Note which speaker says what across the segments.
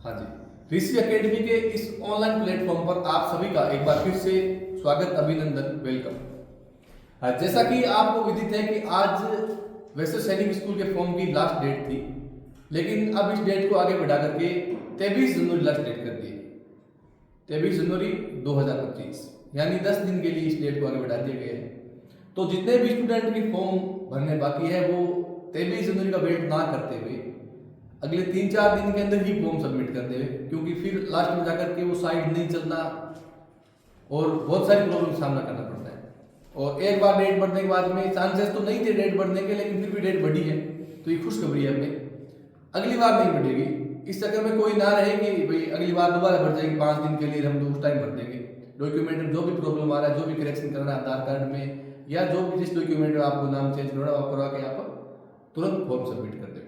Speaker 1: हाँ जी, ऋषि एकेडमी के इस ऑनलाइन प्लेटफॉर्म पर आप सभी का एक बार फिर से स्वागत, अभिनंदन, वेलकम। जैसा कि आपको विदित है कि आज वैसे सैनिक स्कूल के फॉर्म की लास्ट डेट थी, लेकिन अब इस डेट को आगे बढ़ा करके 23 जनवरी लास्ट डेट कर दी। 23 जनवरी 2025 यानी 10 दिन के लिए इस डेट को आगे बढ़ा दिया गया है। तो जितने भी स्टूडेंट के फॉर्म भरने बाकी है वो 23 जनवरी का वेट ना करते हुए अगले 3-4 दिन के अंदर ही फॉर्म सबमिट कर देवे, क्योंकि फिर लास्ट में जाकर के वो साइट नहीं चलना और बहुत सारी प्रॉब्लम का सामना करना पड़ता है। और एक बार डेट बढ़ने के बाद में चांसेस तो नहीं थे डेट बढ़ने के, लेकिन फिर भी डेट बढ़ी है तो ये खुशखबरी है अपने। अगली बार नहीं बढ़ेगी, इस चक्कर में कोई ना रहे कि भाई अगली बार दोबारा बढ़ जाएगी 5 दिन के लिए, हम तो उस टाइम भर देंगे। डॉक्यूमेंट में जो भी प्रॉब्लम आ रहा है, जो भी करेक्शन करना है आधार कार्ड में या जो भी जिस डॉक्यूमेंट में आपको नाम चेंज करना है, करवा के आप तुरंत फॉर्म सबमिट कर देंगे।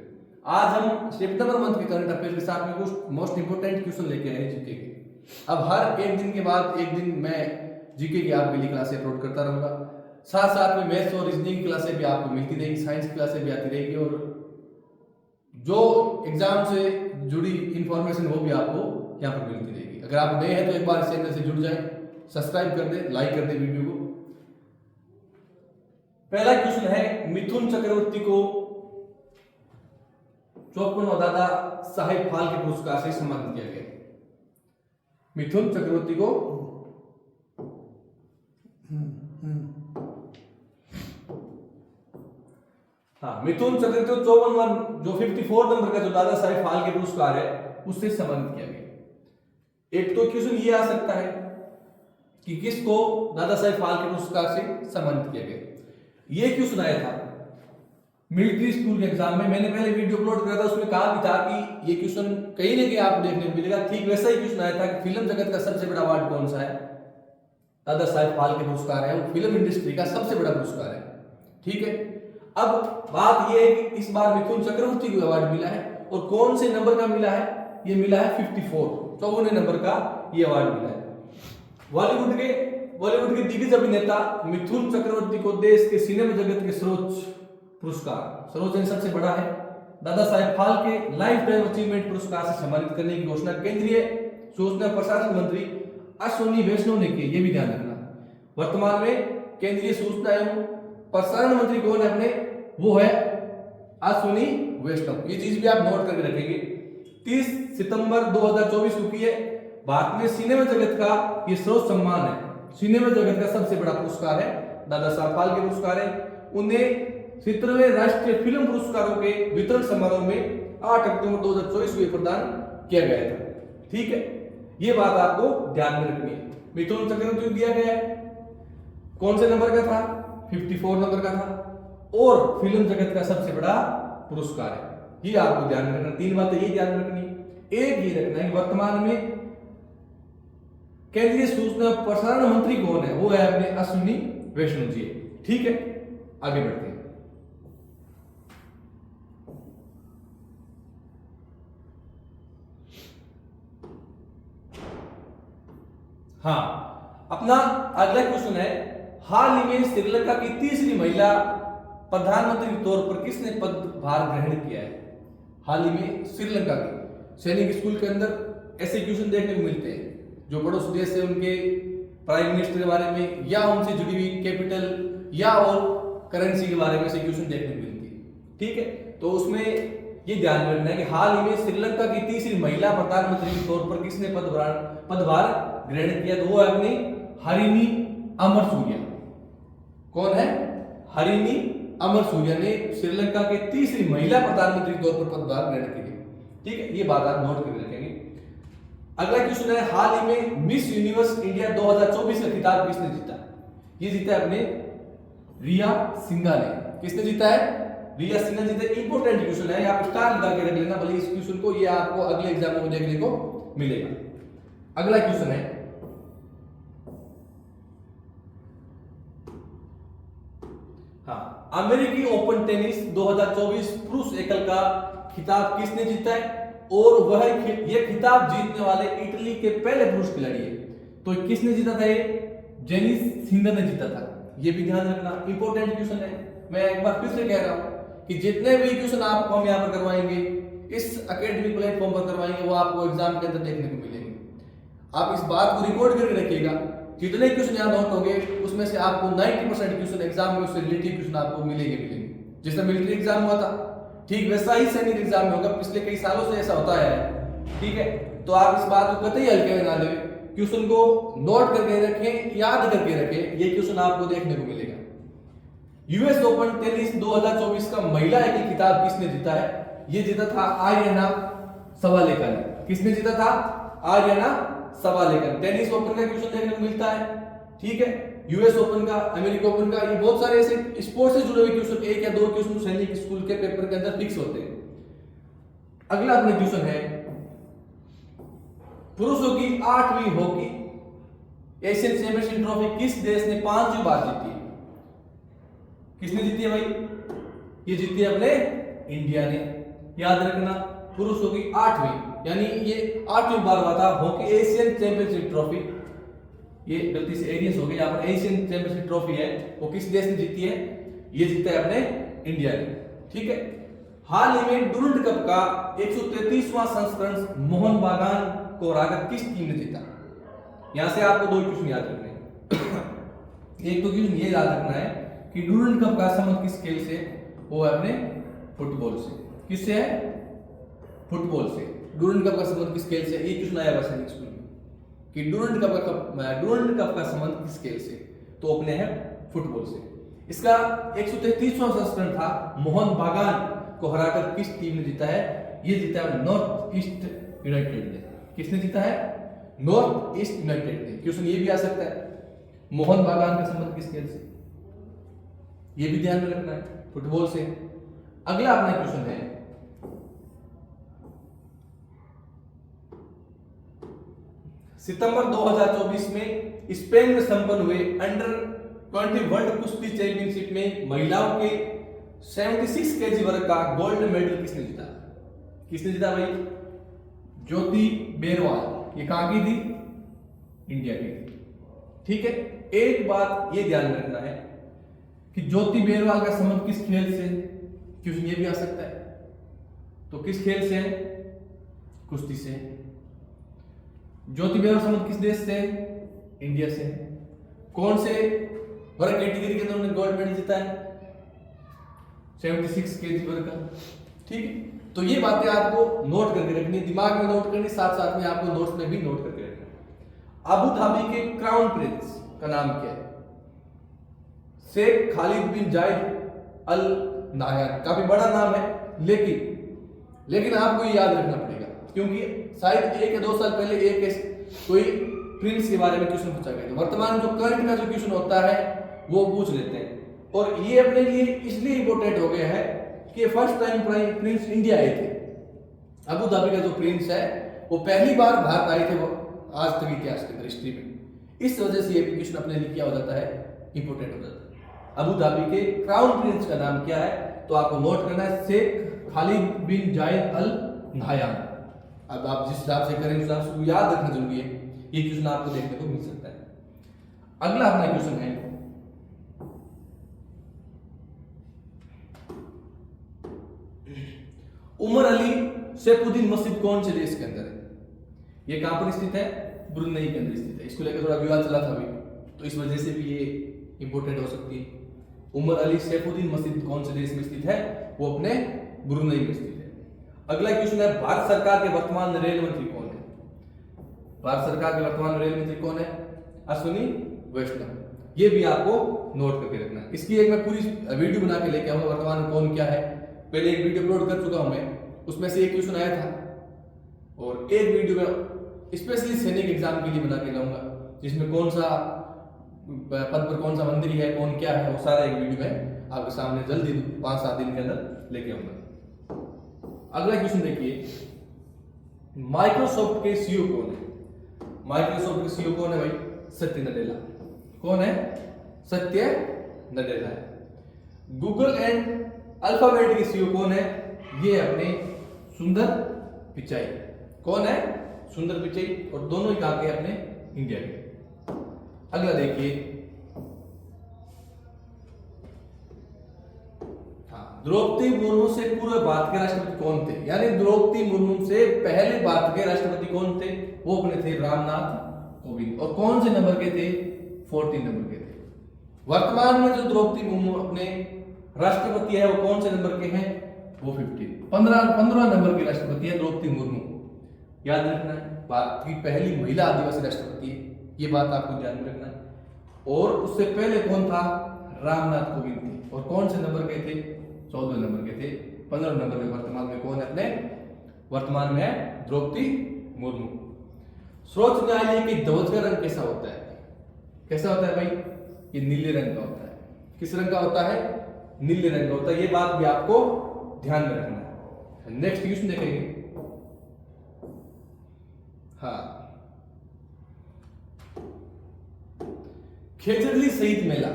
Speaker 1: आज हम सितंबर मंथ के करंट अफेयर के साथ में कुछ मोस्ट इंपोर्टेंट क्वेश्चन लेके आए जीके के। अब हर एक दिन के बाद एक दिन मैं जीके की आपके लिए क्लासें अपलोड करता रहूंगा, साथ साथ में मैथ्स और रीजनिंग की क्लासें भी आपको मिलती रहेगी, साइंस की क्लासें भी आती रहेगी और जो एग्जाम से जुड़ी इंफॉर्मेशन वो भी आपको यहाँ पर मिलती रहेगी। अगर आप नए हैं तो एक बार इस चैनल से जुड़ जाएं, सब्सक्राइब कर दें, लाइक कर दें वीडियो को। पहला क्वेश्चन है, मिथुन चक्रवर्ती को 54वां दादा साहेब फाल्के पुरस्कार से सम्मानित किया गया। मिथुन चक्रवर्ती को मिथुन चक्रवर्ती को 54वां जो 54 नंबर का जो दादा साहेब फाल्के पुरस्कार है उससे सम्मानित किया गया। एक तो क्वेश्चन ये आ सकता है कि किसको दादा साहेब फाल्के पुरस्कार से सम्मानित किया गया। ये क्वेश्चन आया था मिलिट्री स्कूल के एग्जाम में, मैंने पहले वीडियो अपलोड किया था, उसमें कहा भी था कि ये क्वेश्चन कहीं ना कहीं आपको देखने को मिलेगा। ठीक वैसा ही क्वेश्चन आया था कि फिल्म जगत का सबसे बड़ा अवार्ड कौन सा है, दादा साहेब फाल्के पुरस्कार है, वो फिल्म इंडस्ट्री का सबसे बड़ा पुरस्कार है। ठीक है, अब बात यह है कि इस बार मिथुन चक्रवर्ती को अवार्ड मिला है और कौन से नंबर का मिला है, ये मिला है 54वें नंबर का ये अवार्ड मिला है। बॉलीवुड के दिग्गज अभिनेता मिथुन चक्रवर्ती को देश के सिनेमा जगत के सर्वोच्च पुरस्कार, सर्वोच्च सबसे बड़ा है, Dada Saheb Phalke life time achievement पुरस्कार से सम्मानित करने की घोषणा केंद्रीय सूचना प्रसारण मंत्री अश्विनी वैष्णव ने की। ये भी ध्यान रखना, वर्तमान में केंद्रीय सूचना एवं प्रसारण मंत्री कौन है अपने, वो है अश्विनी वैष्णव। ये चीज भी आप नोट करके रखेंगे। 30 सितंबर 2024 को की है। भारत में सिनेमा जगत का ये सर्वोच्च सम्मान है, सिनेमा जगत का सबसे बड़ा पुरस्कार है, दादा साहब फाल्के पुरस्कार है। उन्हें 17वें राष्ट्रीय फिल्म पुरस्कारों के वितरण समारोह में 8 अक्टूबर 2024 को प्रदान किया गया था। ठीक है, ये बात आपको ध्यान में रखनी है। मिथुन चक्रवर्ती को दिया गया है, कौन से नंबर का था, 54 नंबर का था और फिल्म जगत का सबसे बड़ा पुरस्कार है। ये आपको ध्यान में रखना, 3 बातें ये ध्यान में रखनी। एक ये रखना है कि वर्तमान में केंद्रीय सूचना प्रसारण मंत्री कौन है, वो है अपने अश्विनी वैष्णव जी। ठीक है, आगे बढ़ते हैं। अपना अगला क्वेश्चन है, हाल ही में श्रीलंका की तीसरी महिला प्रधानमंत्री के तौर पर किसने पदभार ग्रहण किया है। हाल ही में श्रीलंका के सैनिक स्कूल के अंदर ऐसे क्वेश्चन देखने को मिलते हैं जो पड़ोसी देश है उनके प्राइम मिनिस्टर के बारे में या उनसे जुड़ी हुई कैपिटल या और करेंसी के बारे में ऐसे क्वेश्चन देखने को मिलती है। ठीक है, तो उसमें ये ध्यान में रखना है कि हाल ही में श्रीलंका की तीसरी महिला प्रधानमंत्री के तौर पर किसने पदभार ग्रहण किया, तो वो है अपनी हरिनी अमरसूरिया। कौन है, हरिनी अमरसूरिया ने श्रीलंका के तीसरी महिला प्रधानमंत्री के तौर पर पदभार ग्रहण किया। ठीक है, ये बात आप नोट करके रखेंगे। अगला क्वेश्चन है, हाल ही में मिस यूनिवर्स इंडिया 2024 का खिताब किसने जीता। ये जीता है अपने रिया सिंघा ने। किसने जीता है, रिया सिंघा जीता। इंपोर्टेंट क्वेश्चन है, आप स्टार लगा के रख लेना भले इस क्वेश्चन को, ये आपको अगले एग्जाम में देखने को मिलेगा। अगला क्वेश्चन है, अमेरिकी ओपन टेनिस 2024 पुरुष एकल का खिताब किसने जीता है और वह यह खिताब जीतने वाले इटली के पहले पुरुष खिलाड़ी है। तो किसने जीता था, ये जेनिस सिंडर ने जीता था। ये भी ध्यान रखना, इंपॉर्टेंट क्वेश्चन है। मैं एक बार फिर से कह रहा हूं कि जितने भी क्वेश्चन आपको हम यहाँ पर करवाएंगे इस एकेडमिक प्लेटफॉर्म पर करवाएंगे वो आपको एग्जाम के अंदर देखने को मिलेंगे। आप इस बात को रिकॉर्ड करके रखिएगा, जितने क्वेश्चन यहाँ नोट होंगे उसमें से आपको 90% क्वेश्चन एग्जाम में उससे रिलेटेड क्वेश्चन आपको मिलेंगे। जैसे मिलिट्री एग्जाम हुआ था ठीक वैसा ही सैनिक एग्जाम में होगा, पिछले कई सालों से ऐसा होता है। ठीक है, तो आप इस बात को कतई हल्के में ना लें, क्वेश्चन को नोट करके रखें, याद करके रखें, ये क्वेश्चन आपको देखने को मिलेगा। यूएस ओपन टेनिस 2024 का महिला एकल खिताब किसने जीता है? ये जीता था आर्याना सवालेका ने। किसने जीता था? आर्याना सवालेका। टेनिस ओपन का क्वेश्चन देखने को मिलता है। ठीक है, यूएस ओपन का, अमेरिका ओपन का, ये बहुत सारे ऐसे स्पोर्ट्स से जुड़े हुए क्वेश्चन, एक या दो क्वेश्चन सैनिक स्कूल के पेपर के अंदर फिक्स होते हैं। अगला अपने क्वेश्चन है पुरुषों की 8वीं हॉकी एशियन चैंपियनशिप ट्रॉफी किस देश ने 5वीं बार जीती है? किसने जीती है भाई? ये जीती है अपने इंडिया ने। याद रखना, पुरुषों की 8वीं, यानी ये 8वीं बार हुआ था हॉकी एशियन चैंपियनशिप ट्रॉफी। ये गलती से एरियंस हो गया, यहाँ पर एशियन चैंपियनशिप ट्रॉफी है, वो किस देश ने जीती है? ये जीता है अपने इंडिया ने। ठीक है, हाल ही में डुरंड कप का 133वां संस्करण मोहन बागान को हराकर किस टीम ने जीता? यहां से आपको दो क्वेश्चन याद रखने हैं। एक तो क्वेश्चन ये याद रखना है कि डुरंड कप का संबंध किस खेल से? वो है अपने फुटबॉल से। किससे है? फुटबॉल से। डुरंड कप का संबंध किस खेल से? ये क्वेश्चन आया हुआ सैनिक स्कूल में कि डुरंड कप का संबंध किस खेल से? तो अपने है फुटबॉल से। इसका 133वां संस्करण था, मोहन बागान को हराकर किस टीम ने जीता है? ये जीता है नॉर्थ ईस्ट यूनाइटेड ने। किसने जीता है? नॉर्थ ईस्ट यूनाइटेड ने। क्वेश्चन ये भी आ सकता है, मोहन बागान का संबंध किस खेल से? ये भी ध्यान में रखना है, फुटबॉल से। अगला अपना क्वेश्चन है सितंबर 2024 में स्पेन में संपन्न हुए अंडर 20 वर्ल्ड कुश्ती चैंपियनशिप में महिलाओं के 76 केजी वर्ग का गोल्ड मेडल किसने जीता? किसने जीता भाई? ज्योति बेरवाल। ये कहां की थी? इंडिया की थी। ठीक है, एक बात ये ध्यान में रखना है कि ज्योति बेरवाल का संबंध किस खेल से? क्वेश्चन ये भी आ सकता है। तो किस खेल से? कुश्ती से। ज्योति बेरवाल संबंध किस देश से? इंडिया से। कौन से वर्ग कैटेगरी के अंदर उन्होंने गोल्ड मेडल जीता है? 76 केजी वर्ग का। ठीक है, तो ये बातें आपको नोट करके रखनी, दिमाग में नोट करनी, साथ साथ में आपको नोट्स में भी नोट करके रखना। अबू धाबी के क्राउन प्रिंस का नाम क्या है? शेख खालिद बिन जायद अल नाहयान। काफी बड़ा नाम है, लेकिन आपको ये याद रखना पड़ेगा, क्योंकि शायद 1 या 2 साल पहले एक कोई प्रिंस के बारे में क्वेश्चन पूछा गया था। वर्तमान जो करंट का जो क्वेश्चन होता है वो पूछ लेते हैं, और ये अपने लिए इसलिए इंपॉर्टेंट हो गया है कि फर्स्ट टाइम प्रिंस इंडिया आए थे। अबू धाबी का जो प्रिंस है वो पहली बार भारत आए थे, वो आज तक इतिहास के अंदर, हिस्ट्री में। इस वजह से ये क्वेश्चन अपने लिए क्या हो जाता है? इंपॉर्टेंट हो जाता है। अबू धाबी के क्राउन प्रिंस का नाम क्या है? तो आपको नोट करना है, शेख खालिद बिन जायद अल नाहयान। अब आप जिस हिसाब से करें उस हिसाब से याद रखना जरूरी है। ये क्वेश्चन आपको देखने को मिल सकता है। अगला अपना क्वेश्चन है उमर अली सैफुद्दीन मस्जिद कौन से देश के अंदर है? ये कहां पर स्थित है? ब्रुनेई के अंदर स्थित है। इसको लेकर थोड़ा विवाद चला था अभी, तो इस वजह से भी ये इंपॉर्टेंट हो सकती है। उमर अली सैफुद्दीन मस्जिद कौन से देश में स्थित है? वो अपने ब्रुनेई में स्थित है। अगला क्वेश्चन है भारत सरकार के वर्तमान रेल मंत्री कौन है? भारत सरकार के वर्तमान रेल मंत्री कौन है? अश्विनी वैष्णव। ये भी आपको नोट करके रखना है। इसकी एक मैं पूरी वीडियो बना के लेके आऊंगा, वर्तमान में कौन क्या है। पहले एक वीडियो अपलोड कर चुका हूं मैं, उसमें से एक क्वेश्चन आया था, और एक वीडियो में स्पेशली सैनिक एग्जाम के लिए बना के लाऊंगा, जिसमें कौन सा पद पर कौन सा मंत्री है, कौन क्या है, वो सारा एक वीडियो में आपके सामने जल्दी 5-7 दिन के अंदर लेके आऊंगा। अगला क्वेश्चन देखिए, माइक्रोसॉफ्ट के सीईओ कौन है? माइक्रोसॉफ्ट के सीईओ कौन है भाई? सत्य नडेला। कौन है? सत्य नडेला है। गूगल एंड अल्फाबेट के सीईओ कौन है? ये अपने सुंदर पिचाई। कौन है? सुंदर पिचाई। और दोनों ही कहां के? अपने इंडिया के। अगला देखिए, हाँ, द्रौपदी मुर्मू से पूर्व भारत के राष्ट्रपति कौन थे, यानी द्रौपदी मुर्मू से पहले भारत के राष्ट्रपति कौन थे, वो अपने थे रामनाथ कोविंद। और कौन से नंबर के थे, 14 नंबर के थे। वर्तमान में जो द्रौपदी मुर्मू अपने राष्ट्रपति है वो कौन से नंबर के हैं, वो 15 नंबर की राष्ट्रपति है द्रौपदी मुर्मू। याद रखना है, भारत की पहली महिला आदिवासी राष्ट्रपति है, ये बात आपको ध्यान में रखना है। और उससे पहले कौन था, रामनाथ कोविंद थे। और कौन से नंबर के थे, 14 नंबर के थे। 15 नंबर में वर्तमान में कौन है अपने, वर्तमान में है द्रौपदी मुर्मू। सर्वोच्च न्यायालय की ध्वज का रंग कैसा होता है, कैसा होता है भाई, ये नीले रंग का होता है। किस रंग का होता है, नीले रंग का होता है। ये बात भी आपको ध्यान में रखना है। नेक्स्ट क्वेश्चन देखेंगे। हाँ, खेजड़ली शहीद मेला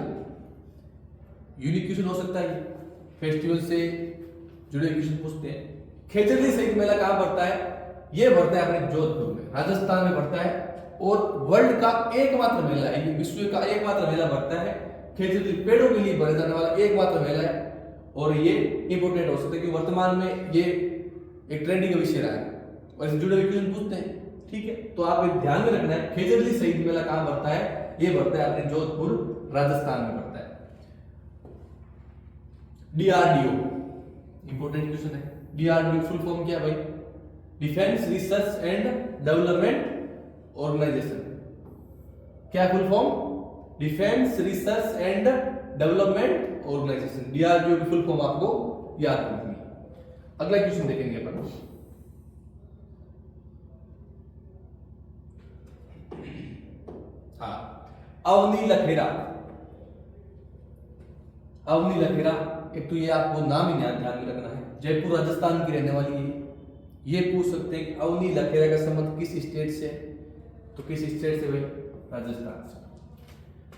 Speaker 1: यूनिक क्वेश्चन हो सकता है, फेस्टिवल से जुड़े क्वेश्चन पूछते हैं। खेजड़ली शहीद मेला कहां पड़ता है, ये पड़ता है अपने जोधपुर में, राजस्थान में पड़ता है। और वर्ल्ड का एकमात्र मेला है, ये विश्व का एकमात्र मेला पड़ता है। खेजड़ली पेड़ों के लिए भरे जाने वाला एकमात्र मेला है। और ये इंपोर्टेंट हो सकता है कि वर्तमान में ये एक ट्रेंडिंग का विषय रहा है और इससे जुड़े हुए क्वेश्चन पूछते हैं। ठीक है, तो आप एक ध्यान में रखना है, खेजड़ली शहीद मेला कहां पड़ता है, ये पड़ता है अपने जोधपुर राजस्थान में पड़ता है। डीआरडीओ इंपोर्टेंट क्वेश्चन है। डीआरडीओ फुल फॉर्म क्या है भाई, defence research and development organisation. क्या full form, defence research and development organisation. DRDO की फुल फॉर्म आपको याद रखनी है। अगला क्वेश्चन देखेंगे अपन। हाँ, अवनी लखेरा। अवनी लखेरा, एक तो ये आपको नाम ही ध्यान में रखना है, जयपुर राजस्थान की रहने वाली है। ये पूछ सकते हैं कि अवनी लखेरा का संबंध किस स्टेट से, तो किस स्टेट से भाई, राजस्थान से।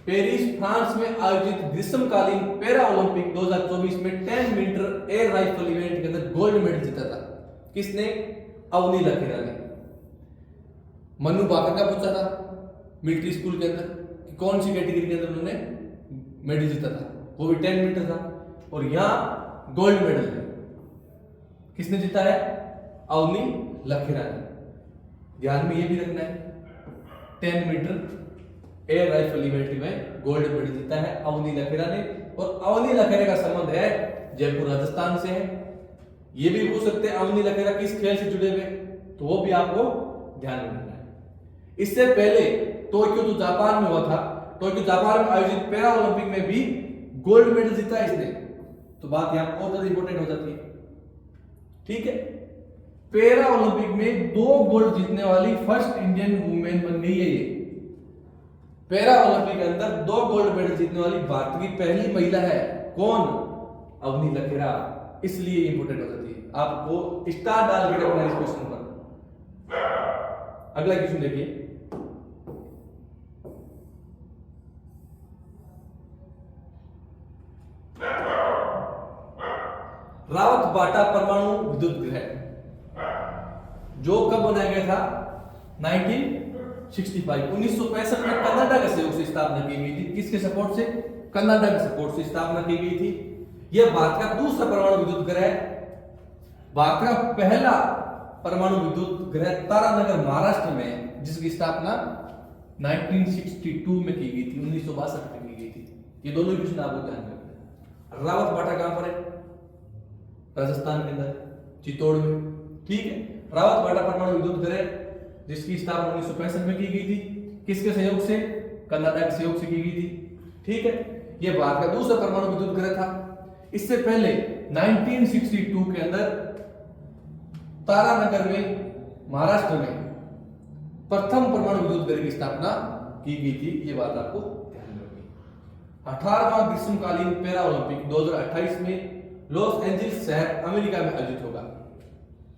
Speaker 1: पेरिस फ्रांस में आयोजित ग्रीष्मकालीन पैरा ओलंपिक 2024 में 10 मीटर एयर राइफल इवेंट के अंदर गोल्ड मेडल जीता था। किसने, अवनी लखेरा ने। मनु भाकर का पूछा था मिलिट्री स्कूल के अंदर कि कौन सी कैटेगरी के अंदर उन्होंने मेडल जीता था, वो भी 10 मीटर था। और यहां गोल्ड मेडल है, किसने जीता है, अवनी लखेरा ने। ध्यान में ये भी रखना है, 10 मीटर एयर राइफल इवेंट में गोल्ड मेडल जीता है अवनी लखेरा ने। और अवनी लखेरा का संबंध है जयपुर राजस्थान से है। ये भी पूछ सकते हैं अवनी लखेरा किस खेल से जुड़े हुए, तो वो भी आपको ध्यान में रखना है। इससे पहले टोक्यो जो जापान में हुआ था, टोक्यो जापान में आयोजित पैरा ओलंपिक में भी गोल्ड मेडल जीता इसने, तो बात यहां और ज्यादा इंपॉर्टेंट हो जाती है। ठीक है, पैरा ओलंपिक में 2 गोल्ड जीतने वाली फर्स्ट इंडियन वुमेन बन गई है ये। पैरा ओलंपिक के अंदर 2 गोल्ड मेडल जीतने वाली भारत की पहली महिला है। कौन, अवनी लखेरा। इसलिए इंपॉर्टेंट हो जाती है, आपको स्टार डाल के रखना इस क्वेश्चन पर। अगला क्वेश्चन देखिए। रावत बाटा परमाणु विद्युत ग्रह जो कब बनाया गया था, 1965 में कनाडा के सहयोग से स्थापना की गई थी। किसके सपोर्ट से, कनाडा के सपोर्ट से स्थापना की गई थी। यह भारत का दूसरा परमाणु विद्युत ग्रह है। भारत का पहला परमाणु विद्युत ग्रह तारानगर महाराष्ट्र में, जिसकी स्थापना 1962 में की गई थी, 1962 में की गई थी। ये दोनों क्वेश्चन आपको ध्यान में रखना है। रावत बाटा कहां पर है, राजस्थान के अंदर, चित्तौड़ में। ठीक है, रावत बाटा परमाणु विद्युत ग्रह जिसकी स्थापना 1965 में की गई थी, किसके सहयोग से, कनाडा के सहयोग से की गई थी। ठीक है, यह भारत का दूसरा परमाणु विद्युत ग्रह था। इससे पहले 1962 के अंदर तारानगर में, महाराष्ट्र में प्रथम परमाणु विद्युत ग्रह की स्थापना की गई थी। यह बात आपको ध्यान में रखनी। 18वां ग्रीष्मकालीन पैरा ओलंपिक 2028 में लॉस एंजलिस शहर अमेरिका में आयोजित होगा।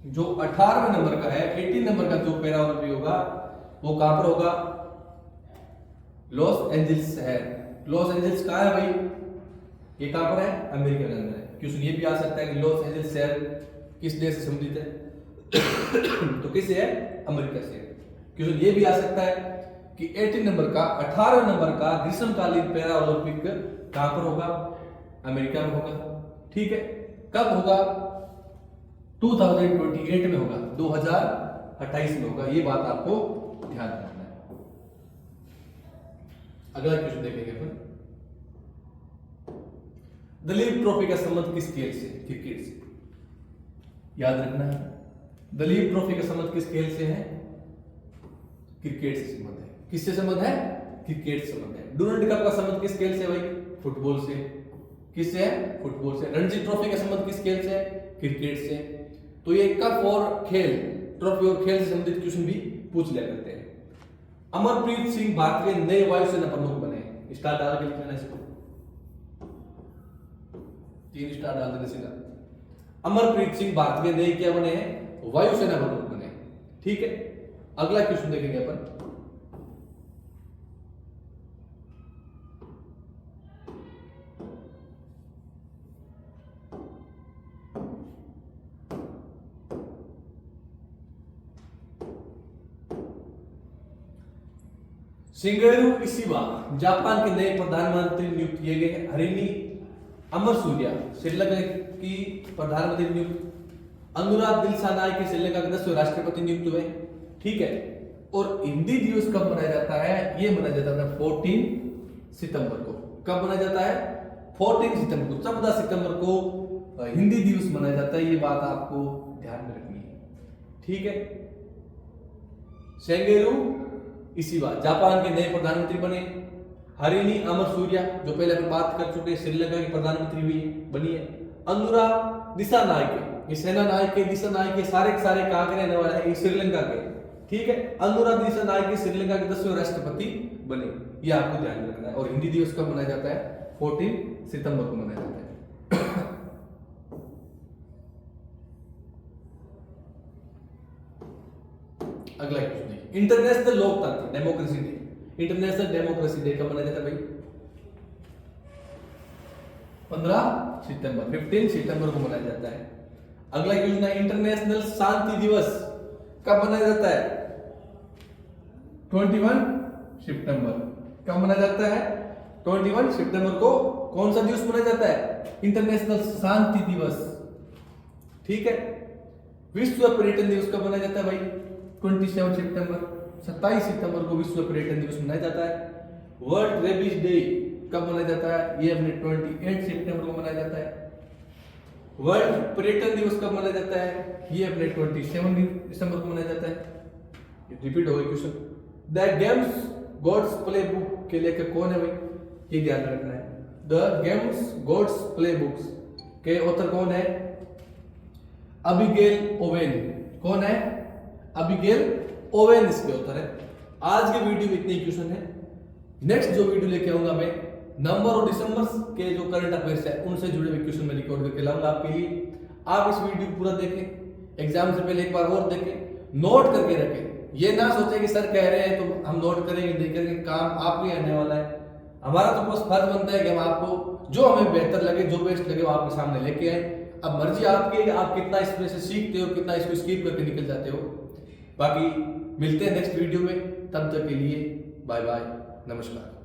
Speaker 1: जो 18वें नंबर का है, 18 नंबर का जो पैरा ओलंपिक होगा वो कहां पर होगा, लॉस एंजलिस शहर। लॉस एंजलिस कहां है भाई, ये कहां पर है, अमेरिका के अंदर है। क्वेश्चन ये भी आ सकता है कि लॉस एंजलिस शहर किस देश से संबंधित है तो किससे है, अमेरिका से। क्वेश्चन ये भी आ सकता है कि 18 नंबर का, 18वें नंबर का ग्रीष्मकालीन पैरा ओलंपिक कहां पर होगा, अमेरिका में होगा। ठीक है, कब होगा? 2028 में होगा, 2028 में होगा। ये बात आपको ध्यान रखना है। अगला क्वेश्चन देखेंगे अपन। दलीप ट्रॉफी का संबंध किस खेल से? क्रिकेट से। याद रखना है, दलीप ट्रॉफी का संबंध किस खेल से है? क्रिकेट से संबंध है। किससे संबंध है? क्रिकेट से संबंध है। डुरंड कप का संबंध किस खेल से भाई? फुटबॉल से। किससे है? फुटबॉल से। रणजी ट्रॉफी का संबंध किस खेल से है? क्रिकेट से। तो ये कप और खेल, ट्रॉफी और खेल से संबंधित क्वेश्चन भी पूछ लिया करते हैं। अमरप्रीत सिंह भारतीय नए वायुसेना प्रमुख बने। स्टार डाल के लिखना इसको, 3 स्टार डाल देने सीधा। अमरप्रीत सिंह भारतीय नए क्या बने हैं? वायुसेना प्रमुख बने। ठीक है, अगला क्वेश्चन देखेंगे अपन। शिंगेरू इशिबा जापान के नए प्रधानमंत्री नियुक्त किए गए। हरिनी अमरसूरिया श्रीलंका की प्रधानमंत्री नियुक्त। अनुराग दिलशानाय श्रीलंका के 10वें राष्ट्रपति नियुक्त हुए। ठीक है, और हिंदी दिवस कब मनाया जाता है? ये मनाया जाता है 14 सितंबर को। कब मनाया जाता है? 14 सितंबर को। 14 सितंबर को हिंदी दिवस मनाया जाता है। ये बात आपको ध्यान में रखनी है। ठीक है, शिंगेरू इशिबा जापान के नए प्रधानमंत्री बने। हरिनी अमरसूरिया जो पहले अपन बात कर चुके हैं, श्रीलंका की प्रधानमंत्री हुई बनी है। अनुराग दिशानायके, ये सेना नायक, दिशा नायक सारे के सारे कहां के रहने वाले हैं? श्रीलंका के। ठीक है, अनुराग दिशानायके श्रीलंका के 10वें राष्ट्रपति बने। ये आपको ध्यान रखना है। और हिंदी दिवस कब मनाया जाता है? 14 सितंबर को मनाया जाता है। अगला क्वेश्चन देखिए। इंटरनेशनल लोकतंत्र democracy day, international democracy day कब मनाया जाता है भाई? 15 सितंबर को मनाया जाता है। अगला क्वेश्चन है इंटरनेशनल शांति दिवस कब मनाया जाता है? 21 सितंबर। कब मनाया जाता है? 21 सितंबर को। कौन सा दिवस मनाया जाता है? इंटरनेशनल शांति दिवस। ठीक है, विश्व पर्यटन दिवस कब मनाया जाता है भाई? 27 सितंबर। 27 सितंबर को विश्व पर्यटन दिवस मनाया जाता है। वर्ल्ड रेबीज डे कब मनाया जाता है? ये अपने 28 सितंबर को मनाया जाता है। वर्ल्ड पर्यटन दिवस कब मनाया जाता है? ये अपने 27 दिसंबर को मनाया जाता है। रिपीट हो गई question. The games gods play book के लेखक कौन है भाई? ये ध्यान रखना है। The games gods play books के ऑथर कौन है? Abigail Owen. कौन है? अबिगेल ओवेन इसके ऑथर है। आज के वीडियो में इतने क्वेश्चन है। नेक्स्ट जो वीडियो लेके आऊंगा मैं नवंबर और दिसंबर के जो करंट अफेयर्स है उनसे जुड़े हुए क्वेश्चन में रिकॉर्ड करके लाऊंगा आपके लिए। आप इस वीडियो पूरा देखें, एग्जाम से पहले एक बार और देखें, नोट करके रखें। ये ना सोचे कि सर कह रहे हैं तो हम नोट करेंगे नहीं करेंगे, काम आपको आने वाला है। हमारा तो बस फर्ज बनता है कि हम आपको जो हमें बेहतर लगे, जो बेस्ट लगे वो आपके सामने लेके आए। अब मर्जी आपकी है आप कितना इसमें से सीखते हो, कितना इसको स्किप करके निकल जाते हो। बाकी मिलते हैं नेक्स्ट वीडियो में, तब तक के लिए बाय बाय, नमस्कार।